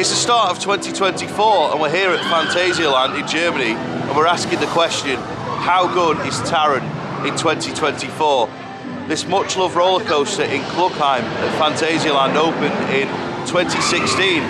It's the start of 2024 and we're here at Phantasialand in Germany and we're asking the question, how good is Taron in 2024? This much loved roller coaster in Klugheim at Phantasialand opened in 2016.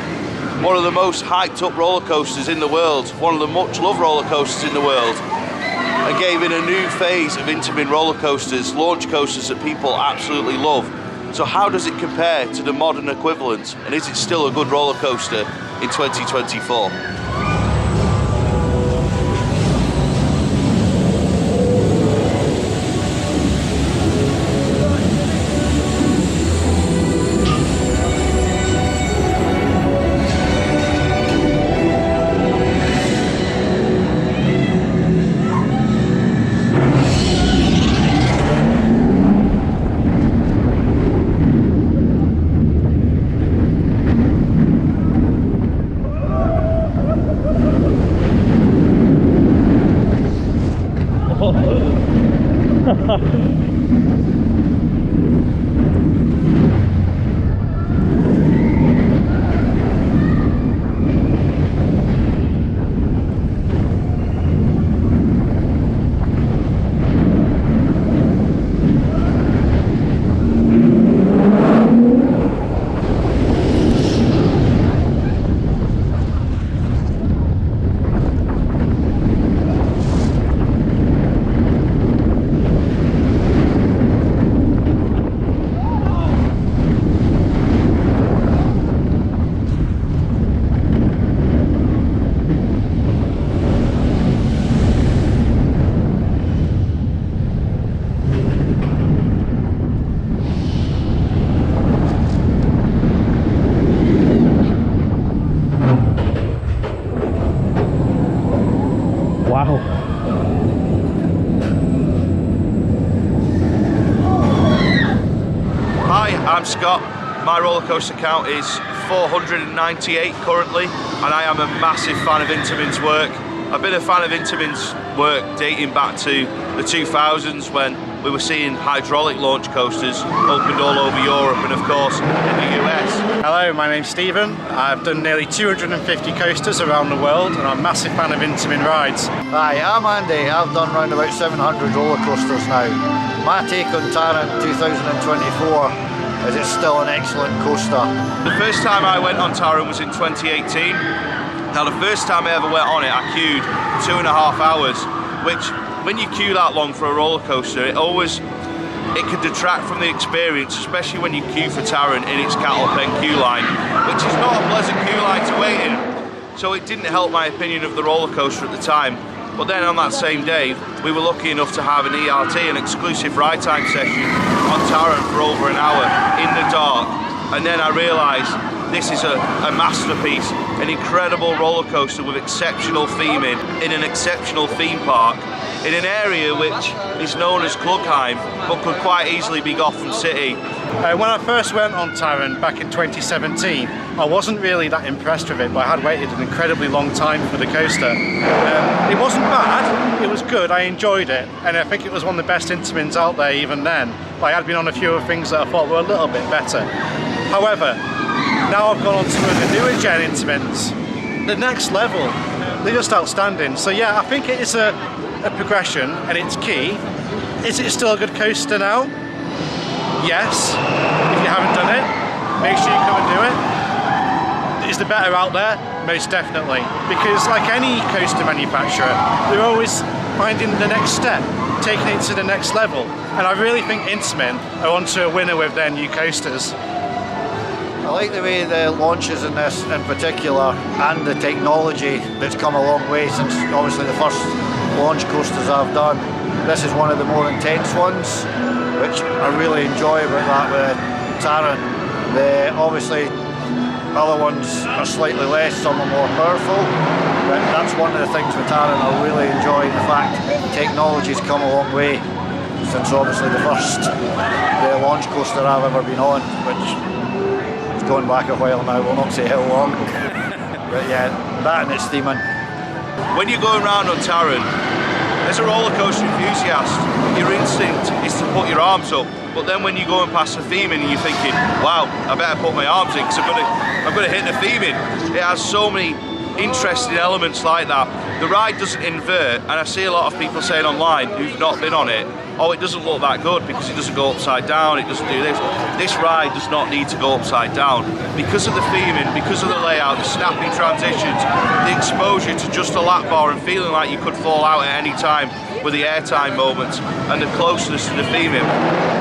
One of the most hyped up roller coasters in the world, one of the much loved roller coasters in the world, and gave in a new phase of Intamin roller coasters, launch coasters that people absolutely love. So how does it compare to the modern equivalent, and is it still a good roller coaster in 2024? Wow. Hi, I'm Scott. My roller coaster count is 498 currently, and I am a massive fan of Intamin's work. I've been a fan of Intamin's work dating back to the 2000s when we were seeing hydraulic launch coasters opened all over Europe and of course in the US. Hello, my name's Stephen. I've done nearly 250 coasters around the world and I'm a massive fan of Intamin rides. Hi, I'm Andy. I've done around about 700 roller coasters now. My take on Taron 2024 is it's still an excellent coaster. The first time I went on Taron was in 2018. Now the first time I ever went on it, I queued 2.5 hours, which when you queue that long for a roller coaster, it can detract from the experience, especially when you queue for Taron in its cattle pen queue line, which is not a pleasant queue line to wait in. So it didn't help my opinion of the roller coaster at the time. But then on that same day, we were lucky enough to have an ERT, an exclusive ride time session on Taron for over an hour in the dark. And then I realised this is a masterpiece, an incredible roller coaster with exceptional theming in an exceptional theme park in an area which is known as Klugheim but could quite easily be Gotham City. When I first went on Taron back in 2017, I wasn't really that impressed with it, but I had waited an incredibly long time for the coaster. It wasn't bad, it was good, I enjoyed it, and I think it was one of the best Intamins out there even then. But I had been on a few other things that I thought were a little bit better. However, now I've gone on to the newer gen Intamins, the next level, they're just outstanding. So yeah, I think it is a progression and it's key. Is it still a good coaster now? Yes. If you haven't done it, make sure you come and do it. Is there better out there? Most definitely. Because like any coaster manufacturer, they're always finding the next step, taking it to the next level. And I really think Intamin are onto a winner with their new coasters. I like the way the launches in this in particular and the technology that's come a long way since obviously the first launch coasters I've done. This is one of the more intense ones, which I really enjoy about that with Taron. Obviously other ones are slightly less, some are more powerful, but that's one of the things with Taron I really enjoy, the fact technology's come a long way since obviously the first launch coaster I've ever been on, which going back a while now, we'll not say how long. But yeah, that and its theming. When you're going around on Taron, as a roller coaster enthusiast, your instinct is to put your arms up but then when you're going past the theming and you're thinking, wow, I better put my arms in because I'm gonna hit the theming. It has so many interesting elements like that. The ride doesn't invert, and I see a lot of people saying online who've not been on it, oh, it doesn't look that good because it doesn't go upside down, it doesn't do this. This ride does not need to go upside down. Because of the theming, because of the layout, the snappy transitions, the exposure to just a lap bar and feeling like you could fall out at any time with the airtime moments and the closeness to the theming,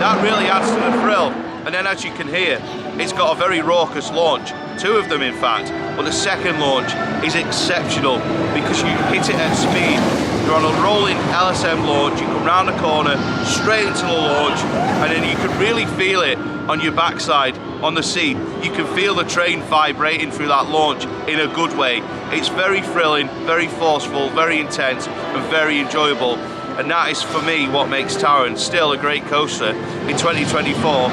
that really adds to the thrill. And then as you can hear, it's got a very raucous launch, 2 of them in fact, but the second launch is exceptional because you hit it at speed. You're on a rolling LSM launch, you come round the corner, straight into the launch, and then you can really feel it on your backside, on the seat. You can feel the train vibrating through that launch in a good way. It's very thrilling, very forceful, very intense, and very enjoyable. And that is, for me, what makes Taron still a great coaster in 2024.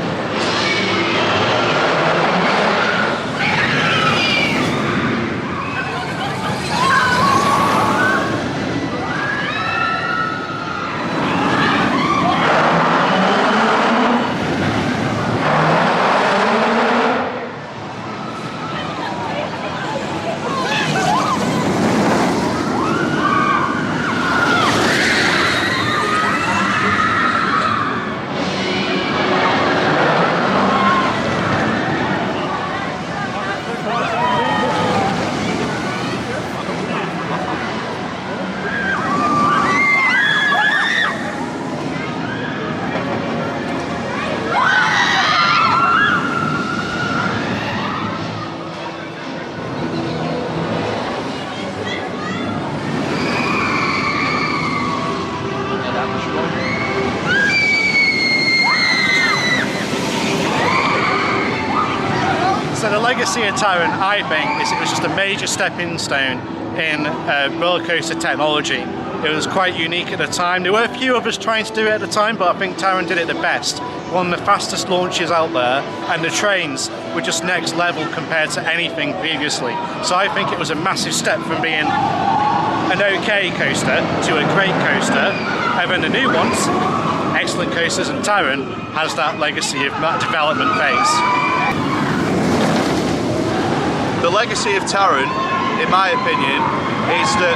So the legacy of Taron, I think, is it was just a major stepping stone in roller coaster technology. It was quite unique at the time. There were a few others trying to do it at the time, but I think Taron did it the best. One of the fastest launches out there, and the trains were just next level compared to anything previously. So I think it was a massive step from being an okay coaster to a great coaster, and then the new ones, excellent coasters, and Taron has that legacy of that development phase. The legacy of Taron, in my opinion, is that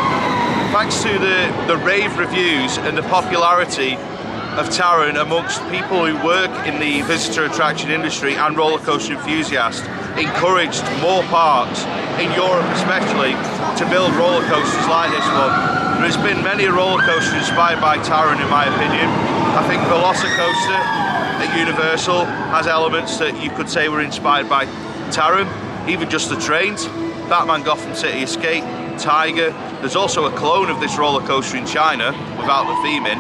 thanks to the rave reviews and the popularity of Taron amongst people who work in the visitor attraction industry and roller coaster enthusiasts, encouraged more parks, in Europe especially, to build roller coasters like this one. There has been many roller coasters inspired by Taron, in my opinion. I think Velocicoaster at Universal has elements that you could say were inspired by Taron. Even just the trains, Batman Gotham City Escape, Tiger. There's also a clone of this roller coaster in China without the theming.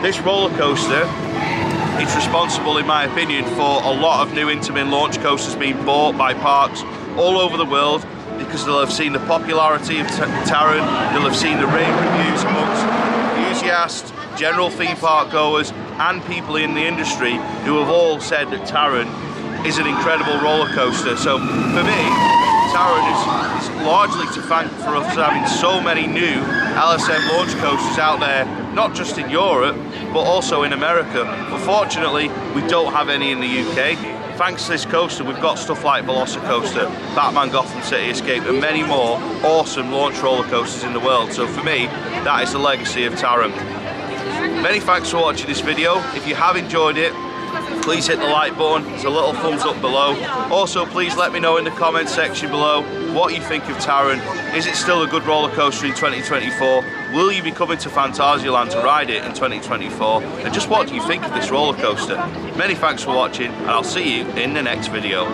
This roller coaster, it's responsible, in my opinion, for a lot of new Intamin launch coasters being bought by parks all over the world because they'll have seen the popularity of Taron, they'll have seen the rave reviews amongst enthusiasts, general theme park goers, and people in the industry who have all said that Taron is an incredible roller coaster. So for me, Taron is largely to thank for us having so many new LSM launch coasters out there, not just in Europe, but also in America. Unfortunately, we don't have any in the UK. Thanks to this coaster, we've got stuff like Velocicoaster, Batman Gotham City Escape, and many more awesome launch roller coasters in the world. So for me, that is the legacy of Taron. Many thanks for watching this video. If you have enjoyed it, please hit the like button, there's a little thumbs up below. Also, please let me know in the comment section below what you think of Taron. Is it still a good roller coaster in 2024? Will you be coming to Phantasialand to ride it in 2024? And just what do you think of this roller coaster? Many thanks for watching, and I'll see you in the next video.